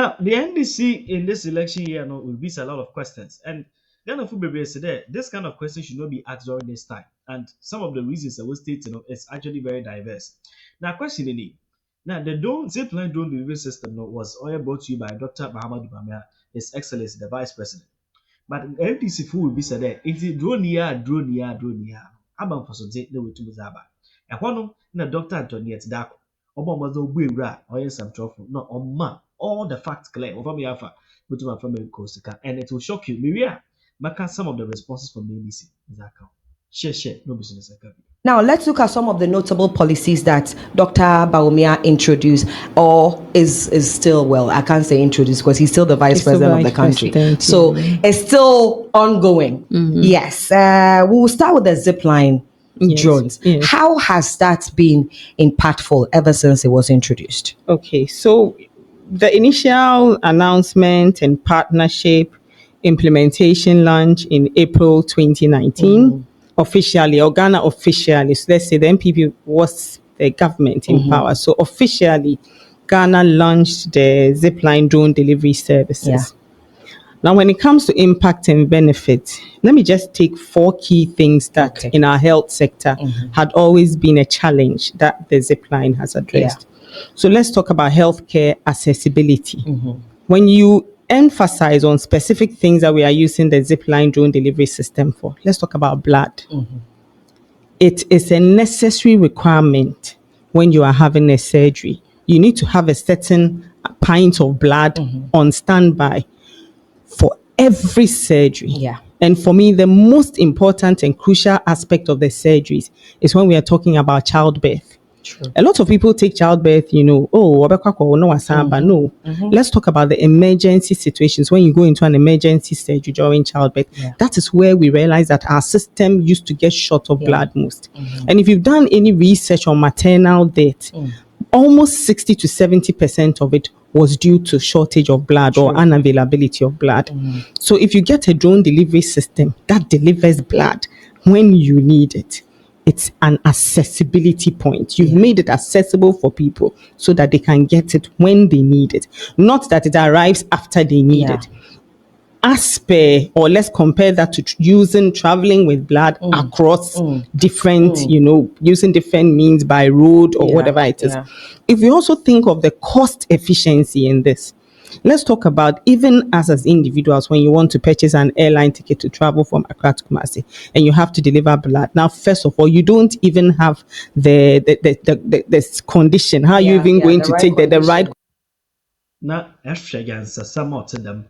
Now, the NDC in this election year will raise a lot of questions. And Ghana Football said that this kind of question should not be asked during this time. And some of the reasons I will state, is actually very diverse. Now, question in it. Now, the Zipline drone delivery system was all brought to you by Dr. Mahama, His Excellency, the Vice President. But NDC full will be said that it's drone here. Abam for some day, they will to Muzaba. And one na Dr. Antoniette Dako. Oba mazo buira or some trophy. No, on ma all the facts clear over me alpha, but my family Corsica, and it will shock you. Miria, maka some of the responses from the NDC. Zaka. Share, no business. Now, let's look at some of the notable policies that Dr. Bawumia introduced, or is still, well, I can't say introduced because he's still the vice president of the country. So it's still ongoing. Mm-hmm. Yes. We'll start with the Zipline drones. Yes. How has that been impactful ever since it was introduced? Okay, so the initial announcement and partnership implementation launch in April 2019. Mm-hmm. Officially, or Ghana officially, so let's say the MPP was the government in power. So officially, Ghana launched the Zipline drone delivery services. Yeah. Now, when it comes to impact and benefit, let me just take 4 key things that in our health sector had always been a challenge that the Zipline has addressed. Yeah. So let's talk about healthcare accessibility. When you emphasize on specific things that we are using the Zipline drone delivery system for. Let's talk about blood. It is a necessary requirement when you are having a surgery. You need to have a certain pint of blood on standby for every surgery. Yeah. And for me, the most important and crucial aspect of the surgeries is when we are talking about childbirth. True. A lot of people take childbirth, no. Let's talk about the emergency situations. When you go into an emergency surgery during childbirth, that is where we realize that our system used to get short of blood most. And if you've done any research on maternal death, almost 60 to 70% of it was due to shortage of blood or unavailability of blood. So if you get a drone delivery system that delivers blood when you need it, it's an accessibility point. You've made it accessible for people so that they can get it when they need it. Not that it arrives after they need it. As per, or let's compare that to traveling with blood across different, using different means by road or whatever it is. If we also think of the cost efficiency in this, let's talk about even as individuals, when you want to purchase an airline ticket to travel from Accra to Kumasi and you have to deliver blood. Now, first of all, you don't even have the condition. How are you even going to take the right? Now, some to them.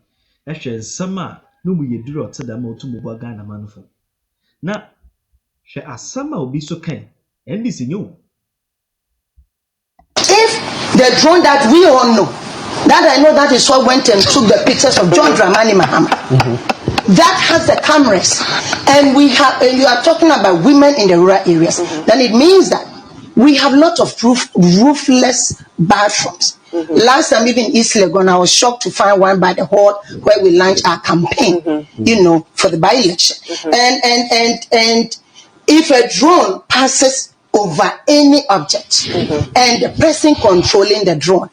Summer, no, we do to them to move Ghana manful. Now, she as summer will be so kind, and this is new. If the drone that we all know, that I know that is what went and took the pictures of John Dramani Mahama. That has the cameras, and you are talking about women in the rural areas. Then it means that we have lot of roofless bathrooms. Last time, even in East Legon, I was shocked to find one by the hall where we launched our campaign, for the by-election. And if a drone passes over any object and the person controlling the drone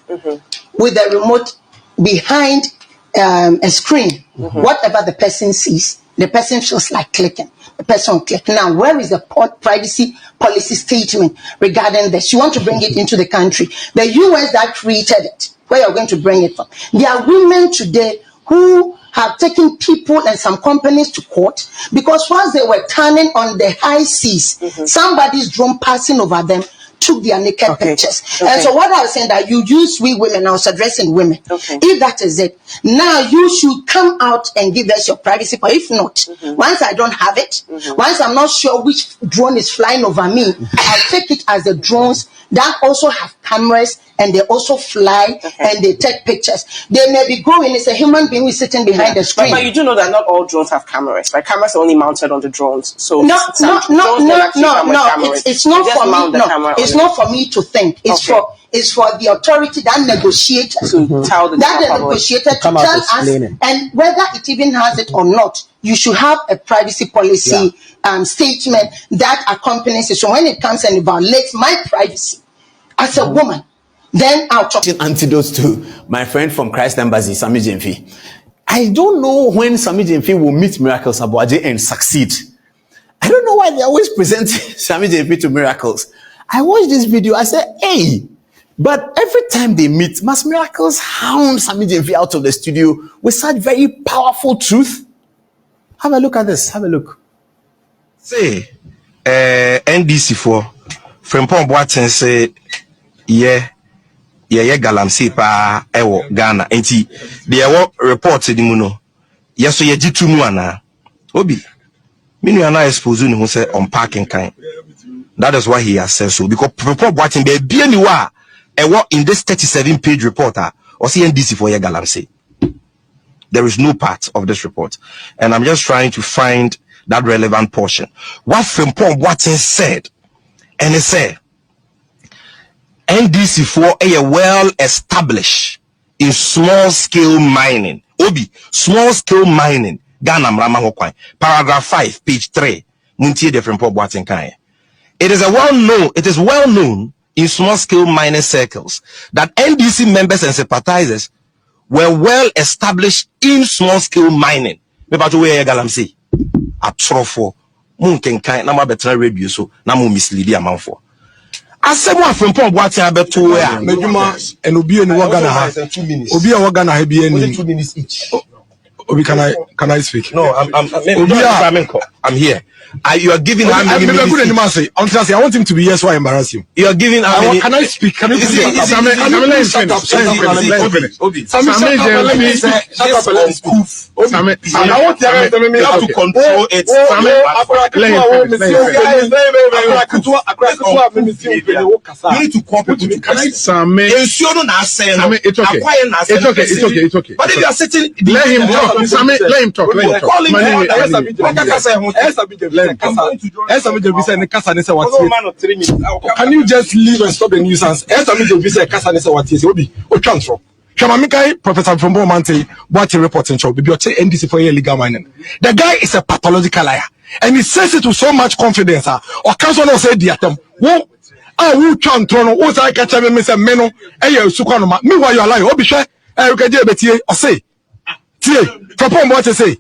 with a remote behind a screen, whatever the person sees, the person feels like clicking. The person will click. Now, where is the privacy policy statement regarding this? You want to bring it into the country. The US that created it, where you're going to bring it from. There are women today who have taken people and some companies to court because once they were turning on the high seas, somebody's drone passing over them took their naked pictures. And so what I was saying that you use we women, I was addressing women. If that is it, now you should come out and give us your privacy. But if not, once I don't have it, once I'm not sure which drone is flying over me, I'll take it as the drones that also have cameras and they also fly and they take pictures. They may be going, it's a human being who is sitting behind the screen. But you do know that not all drones have cameras, right? Cameras are only mounted on the drones. So no, it's not for me. No, it's not for me to think. It's for the authority that negotiated to tell the negotiated to tell us, and whether it even has it or not, you should have a privacy policy statement that accompanies it. So when it comes and it violates my privacy as a woman, Then I'll talk. Antidote to my friend from Christ Embassy, Sami Jemfi. I don't know when Sami Jemfi will meet Miracles Abuaje and succeed. I don't know why they always present Sami Jemfi to Miracles. I watched this video, I said, hey, but every time they meet, must Miracles hound Sami Jemfi out of the studio with such very powerful truth? Have a look at this, have a look. Say, NDC for Frempong Boateng say, yeah, galamsey pa ewo Ghana. Enti, the ewo report di muno. Yes, so ye jitu mu ana. Obi, minu ana expose ni who say unpacking kind. That is why he has said so. Because Frempong Boateng be bien ni wa ewo in this 37-page report or see NDC for ye galamsey. There is no part of this report. And I'm just trying to find that relevant portion. What Frempong Boateng said, and he said, NDC for a well established in small scale mining. Obi, small scale mining. Ghana Mrama Hokwai. Paragraph 5, page 3. Muntie de Frempong Boateng Kai. It is well known in small scale mining circles that NDC members and sympathizers were well established in small scale mining. Me pa to we galamsey. Atrofo. Mun kenkan na ma betra radio so na mo mislead amanfo. Asemo Frempong Boateng abeto we a medjuma enobi eni wagana ha. Obi a wagana ha bi eni. 2 minutes each. Obi, can I speak? No, I'm here. You are giving how many minutes? I want him to be here, so I embarrass him. You are giving how many? Can I speak? Can you please? I want to control it. You need to cooperate with It's okay. But if you are sitting, let him talk. Let him talk. Can you just leave and stop the nuisance? Professor Frempong Boateng reporting show NDC for illegal mining. The guy is a pathological liar, and he says it with so much confidence. Or council not say the atom. Who can't turn on? Who's I catch me? Miss Meno? Meanwhile, you are lying. Obi share. Or say. Frempong Boateng say.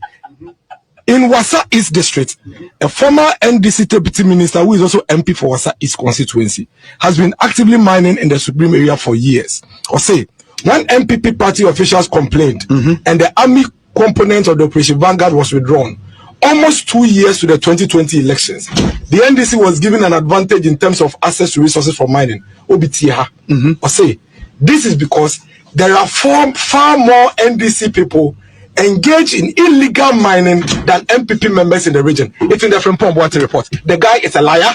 In Wassa East District, a former NDC deputy minister who is also MP for Wassa East constituency has been actively mining in the Supreme area for years. Or say, when MPP party officials complained and the army component of the Operation Vanguard was withdrawn, almost 2 years to the 2020 elections, the NDC was given an advantage in terms of access to resources for mining. OBTH. Or say, this is because there are far more NDC people engaged in illegal mining than MPP members in the region. It's in the Frempong Boateng report. The guy is a liar.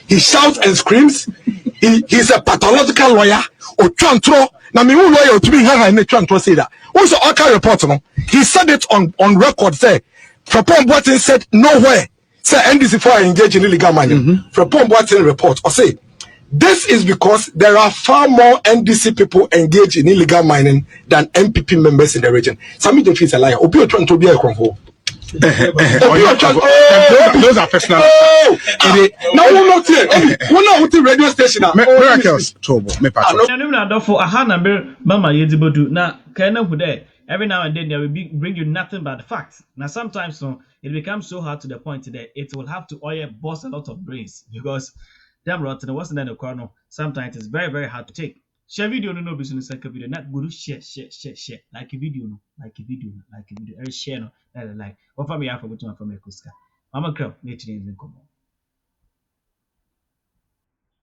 He shouts and screams. He's a pathological lawyer. Or Chantro. Now, me lawyer to be here and Chantro say that. Also, Aka report, no? He said it on record. Say, Frempong Boateng said nowhere. Say NDC for engaged in illegal mining. Frempong Boateng report. Or say, this is because there are far more NDC people engaged in illegal mining than MPP members in the region. Sami Jemfi is a liar. Obi Otwan to be a convo. Those are personal. Now we're not here. We're not with the radio station. Miracles. Every now and then they will bring you nothing but the facts. Now sometimes it becomes so hard to the point that it will have to bust a lot of brains because damn rotten wasn't in the corner. Sometimes it's very, very hard to take. Share video no business like a video. Not good share. Like a video no. Share no. Like. What for me I forgot to from Kuska. Mama Crow, nature in common.